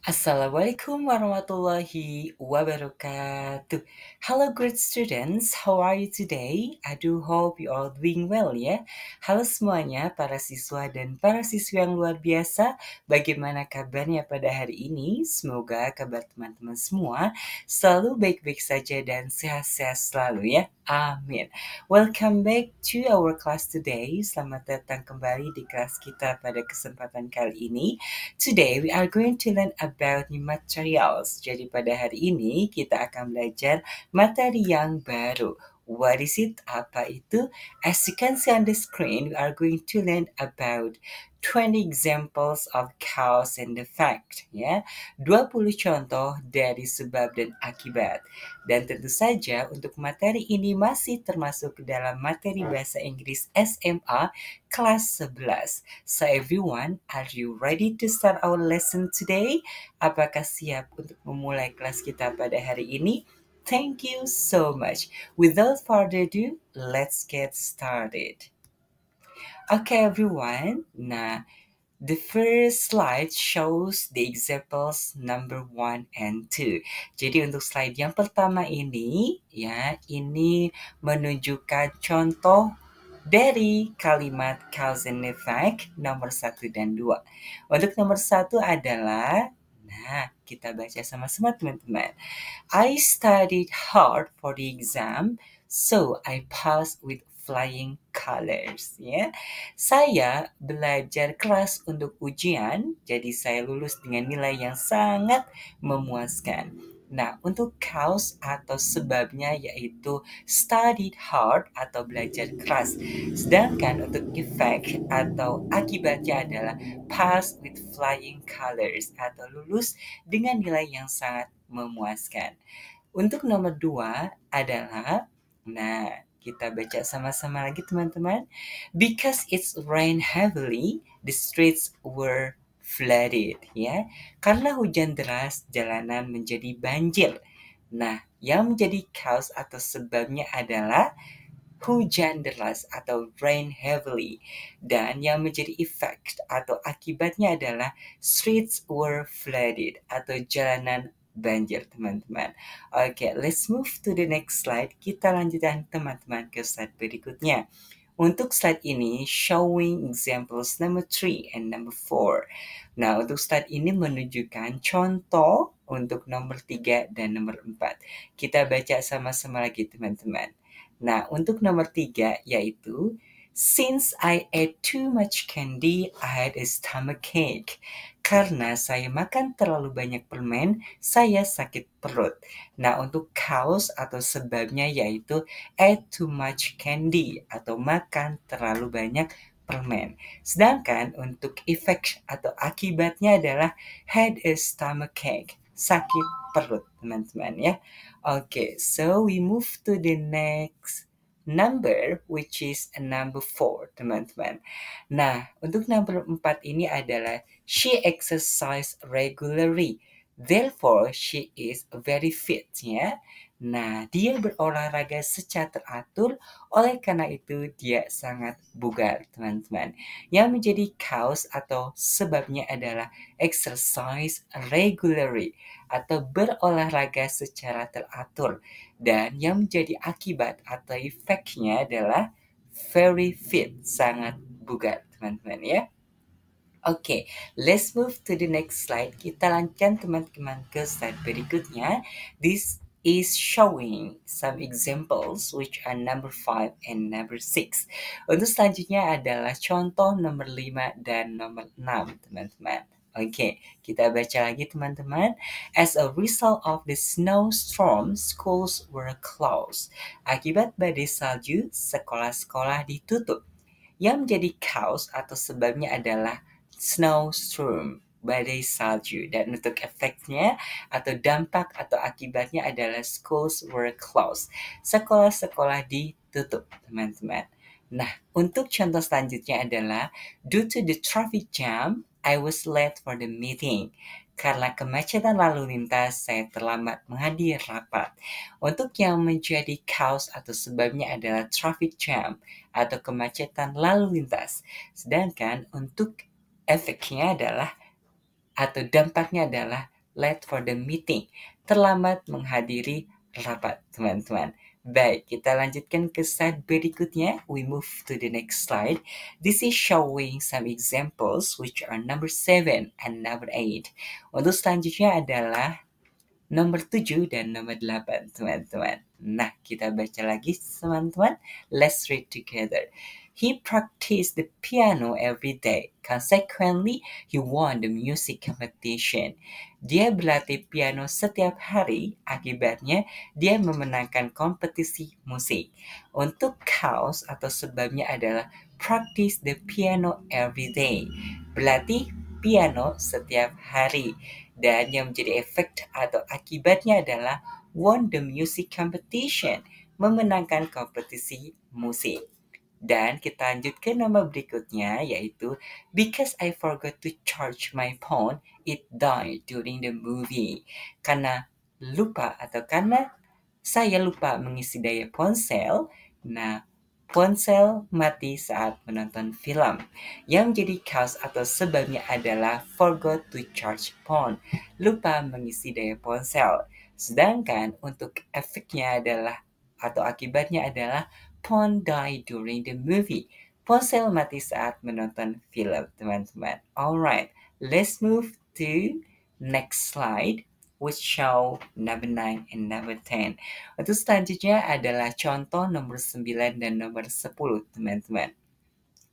Assalamualaikum warahmatullahi wabarakatuh. Hello great students, how are you today? I do hope you all doing well ya. Halo semuanya para siswa dan para siswi yang luar biasa. Bagaimana kabarnya pada hari ini? Semoga kabar teman-teman semua selalu baik-baik saja dan sehat-sehat selalu ya. Amin. Welcome back to our class today. Selamat datang kembali di kelas kita pada kesempatan kali ini. Today we are going to learn about new materials. Jadi pada hari ini kita akan belajar materi yang baru. What is it? Apa itu? As you can see on the screen, we are going to learn about 20 examples of cause and effect, ya. 20 contoh dari sebab dan akibat. Dan tentu saja untuk materi ini masih termasuk dalam materi bahasa Inggris SMA kelas 11. So everyone, are you ready to start our lesson today? Apakah siap untuk memulai kelas kita pada hari ini? Thank you so much. Without further ado, let's get started. Okay everyone, nah the first slide shows the examples number 1 and 2. Jadi untuk slide yang pertama ini, ya, ini menunjukkan contoh dari kalimat cause and effect nomor 1 dan 2. Untuk nomor 1 adalah, nah, kita baca sama-sama teman-teman. I studied hard for the exam, so I passed with flying colors. Ya, saya belajar keras untuk ujian, jadi saya lulus dengan nilai yang sangat memuaskan. Nah, untuk cause atau sebabnya yaitu studied hard atau belajar keras. Sedangkan untuk effect atau akibatnya adalah pass with flying colors atau lulus dengan nilai yang sangat memuaskan. Untuk nomor 2 adalah, nah, kita baca sama-sama lagi teman-teman. Because it's rained heavily, the streets were flooded, ya. Karena hujan deras, jalanan menjadi banjir. Nah, yang menjadi cause atau sebabnya adalah hujan deras atau rain heavily. Dan yang menjadi effect atau akibatnya adalah streets were flooded atau jalanan banjir teman-teman. Oke, let's move to the next slide. Kita lanjutkan teman-teman ke slide berikutnya. Untuk slide ini showing examples number 3 and number 4. Nah, untuk slide ini menunjukkan contoh untuk nomor 3 dan nomor 4. Kita baca sama-sama lagi teman-teman. Nah, untuk nomor 3 yaitu since I ate too much candy, I had a stomachache. Karena saya makan terlalu banyak permen, saya sakit perut. Nah, untuk cause atau sebabnya yaitu ate too much candy atau makan terlalu banyak permen. Sedangkan untuk effect atau akibatnya adalah had a stomachache, sakit perut, teman-teman ya. Okay, so we move to the next number, which is number 4, teman-teman. Nah, untuk number 4 ini adalah she exercise regularly, therefore she is very fit, ya. Nah, dia berolahraga secara teratur, oleh karena itu dia sangat bugar, teman-teman. Yang menjadi cause atau sebabnya adalah exercise regularly atau berolahraga secara teratur. Dan yang menjadi akibat atau efeknya adalah very fit, sangat bugar, teman-teman ya. Oke, let's move to the next slide. Kita lanjutkan teman-teman ke slide berikutnya. This is showing some examples which are number 5 and number 6. Untuk selanjutnya adalah contoh nomor 5 dan nomor 6, teman-teman. Oke, kita baca lagi teman-teman. As a result of the snowstorm, schools were closed. Akibat badai salju, sekolah-sekolah ditutup. Yang menjadi cause atau sebabnya adalah snowstorm, badai salju. Dan untuk efeknya atau dampak atau akibatnya adalah schools were closed. Sekolah-sekolah ditutup, teman-teman. Nah, untuk contoh selanjutnya adalah due to the traffic jam, I was late for the meeting. Karena kemacetan lalu lintas, saya terlambat menghadiri rapat. Untuk yang menjadi cause atau sebabnya adalah traffic jam atau kemacetan lalu lintas. Sedangkan untuk efeknya adalah atau dampaknya adalah late for the meeting, terlambat menghadiri rapat, teman-teman. Baik, kita lanjutkan ke slide berikutnya. We move to the next slide. This is showing some examples which are number 7 and number 8. Untuk selanjutnya adalah nomor 7 dan nomor 8, teman-teman. Nah, kita baca lagi, teman-teman. Let's read together. He practiced the piano every day. Consequently, he won the music competition. Dia berlatih piano setiap hari, akibatnya dia memenangkan kompetisi musik. Untuk cause atau sebabnya adalah practice the piano every day. Berlatih piano setiap hari. Dan yang menjadi efek atau akibatnya adalah won the music competition, memenangkan kompetisi musik. Dan kita lanjut ke nomor berikutnya, yaitu because I forgot to charge my phone, it died during the movie. Karena saya lupa mengisi daya ponsel, nah ponsel mati saat menonton film. Yang menjadi cause atau sebabnya adalah forgot to charge phone, lupa mengisi daya ponsel. Sedangkan untuk efeknya adalah atau akibatnya adalah phone die during the movie. Ponsel mati saat menonton film, teman-teman. Alright, let's move to next slide, which show number 9 and number 10. Untuk selanjutnya adalah contoh nomor 9 dan nomor 10, teman-teman.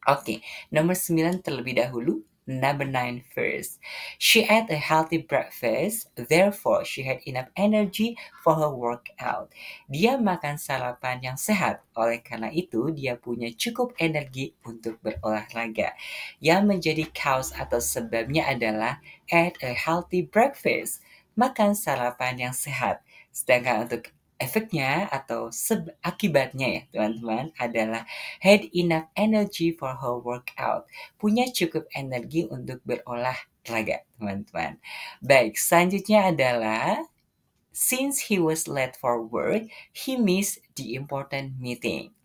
Oke, nomor 9 terlebih dahulu. Number 9 first. She ate a healthy breakfast, therefore she had enough energy for her workout. Dia makan sarapan yang sehat, oleh karena itu dia punya cukup energi untuk berolahraga. Yang menjadi cause atau sebabnya adalah ate a healthy breakfast, makan sarapan yang sehat. Sedangkan untuk efeknya atau akibatnya ya teman-teman adalah had enough energy for her workout. Punya cukup energi untuk berolahraga, teman-teman. Baik, selanjutnya adalah since he was late for work, he missed the important meeting.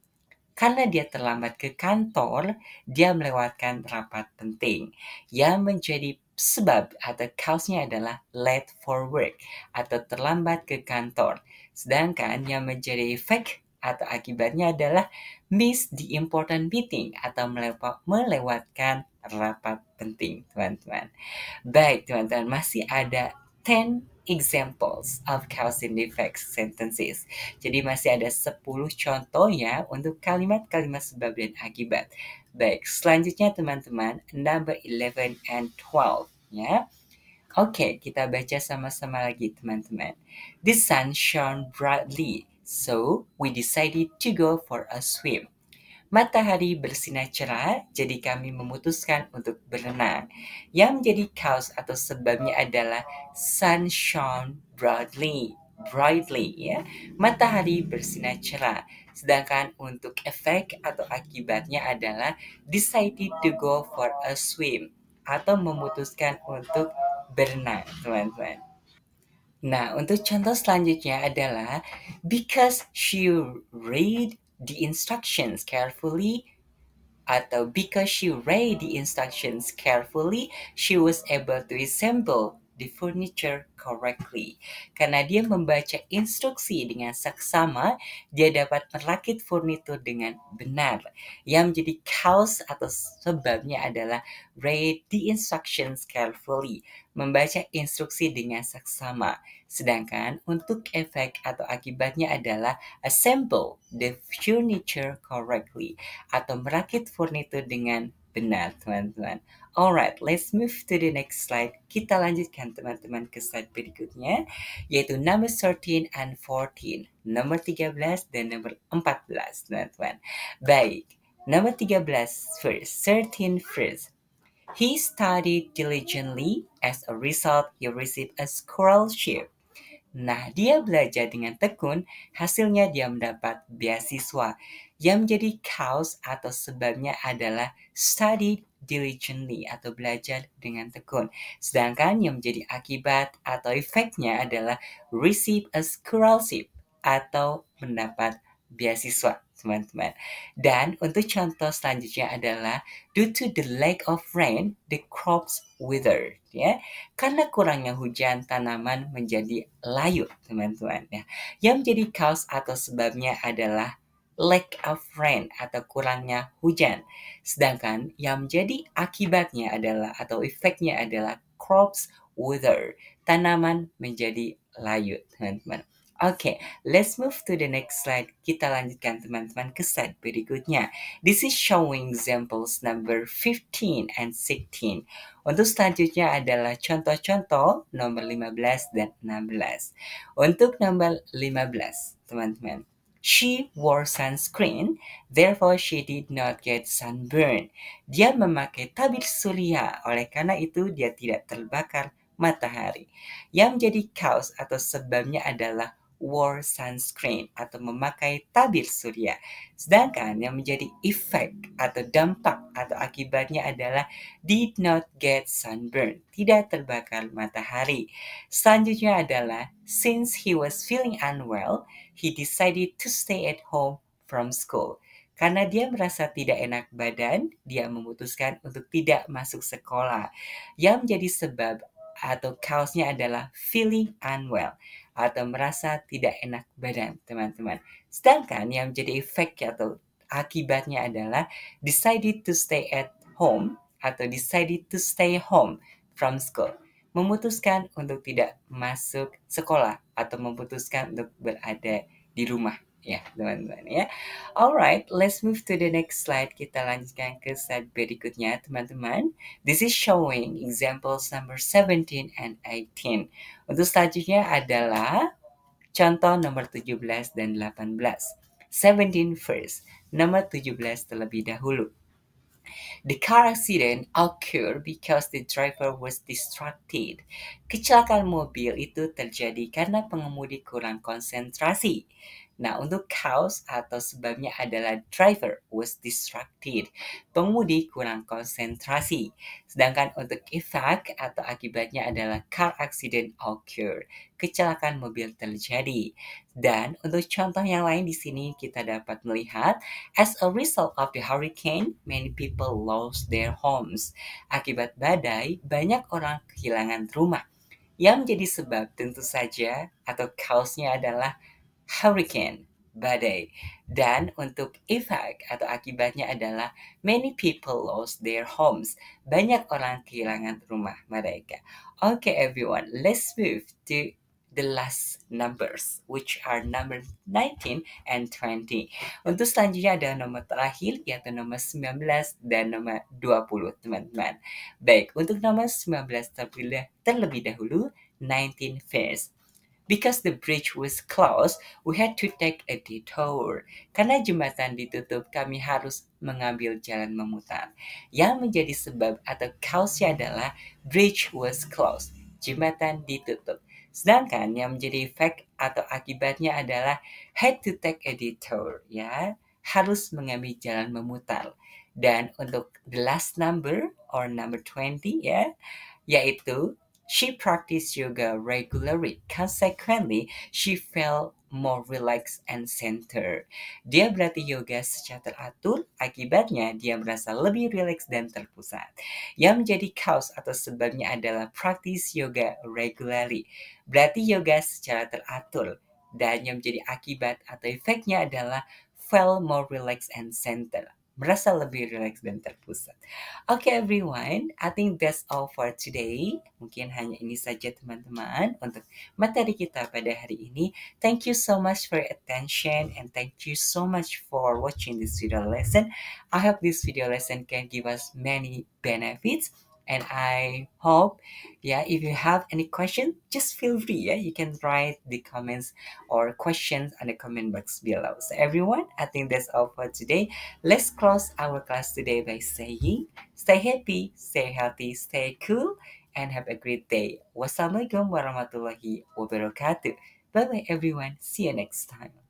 Karena dia terlambat ke kantor, dia melewatkan rapat penting. Yang menjadi sebab atau cause-nya adalah late for work atau terlambat ke kantor. Sedangkan yang menjadi efek atau akibatnya adalah miss the important meeting atau melewatkan rapat penting, teman-teman. Baik, teman-teman, masih ada 10 examples of cause and effect sentences. Jadi masih ada 10 contoh ya untuk kalimat-kalimat sebab dan akibat. Baik, selanjutnya teman-teman, number 11 and 12 ya. Oke, kita baca sama-sama lagi teman-teman. The sun shone brightly, so we decided to go for a swim. Matahari bersinar cerah, jadi kami memutuskan untuk berenang. Yang menjadi cause atau sebabnya adalah sun shone brightly, ya. Matahari bersinar cerah. Sedangkan untuk efek atau akibatnya adalah decided to go for a swim atau memutuskan untuk berenang, teman-teman. Nah, untuk contoh selanjutnya adalah because she read the instructions carefully atau because she read the instructions carefully, she was able to assemble the furniture correctly. Karena dia membaca instruksi dengan saksama, dia dapat merakit furnitur dengan benar. Yang menjadi cause atau sebabnya adalah read the instructions carefully, membaca instruksi dengan saksama. Sedangkan untuk efek atau akibatnya adalah assemble the furniture correctly atau merakit furnitur dengan benar, teman-teman. Alright, let's move to the next slide. Kita lanjutkan teman-teman ke slide berikutnya, yaitu number 13 and 14. Nomor 13 dan nomor 14, teman-teman. Baik, nomor 13 first, 13 first. He studied diligently. As a result, he received a scholarship. Nah, dia belajar dengan tekun, hasilnya dia mendapat beasiswa. Yang menjadi cause atau sebabnya adalah study diligently atau belajar dengan tekun. Sedangkan yang menjadi akibat atau efeknya adalah receive a scholarship atau mendapat beasiswa, teman-teman. Dan untuk contoh selanjutnya adalah due to the lack of rain, the crops withered. Ya, karena kurangnya hujan, tanaman menjadi layu, teman-teman. Ya, yang menjadi cause atau sebabnya adalah lack of rain atau kurangnya hujan. Sedangkan yang menjadi akibatnya adalah atau efeknya adalah crops wither. Tanaman menjadi layu, teman-teman. Oke, let's move to the next slide. Kita lanjutkan teman-teman ke slide berikutnya. This is showing examples number 15 and 16. Untuk selanjutnya adalah contoh-contoh nomor 15 dan 16. Untuk nomor 15, teman-teman. She wore sunscreen, therefore she did not get sunburn. Dia memakai tabir surya, oleh karena itu dia tidak terbakar matahari. Yang menjadi cause atau sebabnya adalah wore sunscreen atau memakai tabir surya. Sedangkan yang menjadi efek atau dampak atau akibatnya adalah did not get sunburn, tidak terbakar matahari. Selanjutnya adalah since he was feeling unwell, he decided to stay at home from school. Karena dia merasa tidak enak badan, dia memutuskan untuk tidak masuk sekolah. Yang menjadi sebab atau cause-nya adalah feeling unwell atau merasa tidak enak badan, teman-teman. Sedangkan yang menjadi efek atau akibatnya adalah decided to stay at home atau decided to stay home from school. Memutuskan untuk tidak masuk sekolah atau memutuskan untuk berada di rumah. Ya, teman-teman ya. Alright, let's move to the next slide. Kita lanjutkan ke slide berikutnya, teman-teman. This is showing examples number 17 and 18. Untuk selanjutnya adalah contoh nomor 17 dan 18. 17 first. Nomor 17 terlebih dahulu. The car accident occurred because the driver was distracted. Kecelakaan mobil itu terjadi karena pengemudi kurang konsentrasi. Nah, untuk cause atau sebabnya adalah driver was distracted. Pengemudi kurang konsentrasi. Sedangkan untuk effect atau akibatnya adalah car accident occurred. Kecelakaan mobil terjadi. Dan untuk contoh yang lain di sini kita dapat melihat as a result of the hurricane, many people lost their homes. Akibat badai, banyak orang kehilangan rumah. Yang menjadi sebab tentu saja atau cause-nya adalah hurricane, badai. Dan untuk effect atau akibatnya adalah many people lost their homes. Banyak orang kehilangan rumah mereka. Okay everyone, let's move to the last numbers, which are number 19 and 20. Untuk selanjutnya ada nomor terakhir, yaitu nomor 19 dan nomor 20, teman-teman. Baik, untuk nomor 19 terlebih dahulu, 19 first. Because the bridge was closed, we had to take a detour. Karena jembatan ditutup, kami harus mengambil jalan memutar. Yang menjadi sebab atau cause-nya adalah bridge was closed. Jembatan ditutup. Sedangkan yang menjadi efek atau akibatnya adalah had to take a detour, ya. Harus mengambil jalan memutar. Dan untuk the last number or number 20 ya, yaitu she practiced yoga regularly. Consequently, she felt more relaxed and centered. Dia berlatih yoga secara teratur, akibatnya dia merasa lebih rileks dan terpusat. Yang menjadi cause atau sebabnya adalah practice yoga regularly. Berlatih yoga secara teratur. Dan yang menjadi akibat atau efeknya adalah felt more relaxed and centered. Merasa lebih rileks dan terpusat. Okay everyone, I think that's all for today. Mungkin hanya ini saja teman-teman untuk materi kita pada hari ini. Thank you so much for your attention and thank you so much for watching this video lesson. I hope this video lesson can give us many benefits. And I hope, if you have any question, just feel free, you can write the comments or questions on the comment box below. So everyone, I think that's all for today. Let's close our class today by saying, stay happy, stay healthy, stay cool, and have a great day. Wassalamualaikum warahmatullahi wabarakatuh. Bye-bye everyone. See you next time.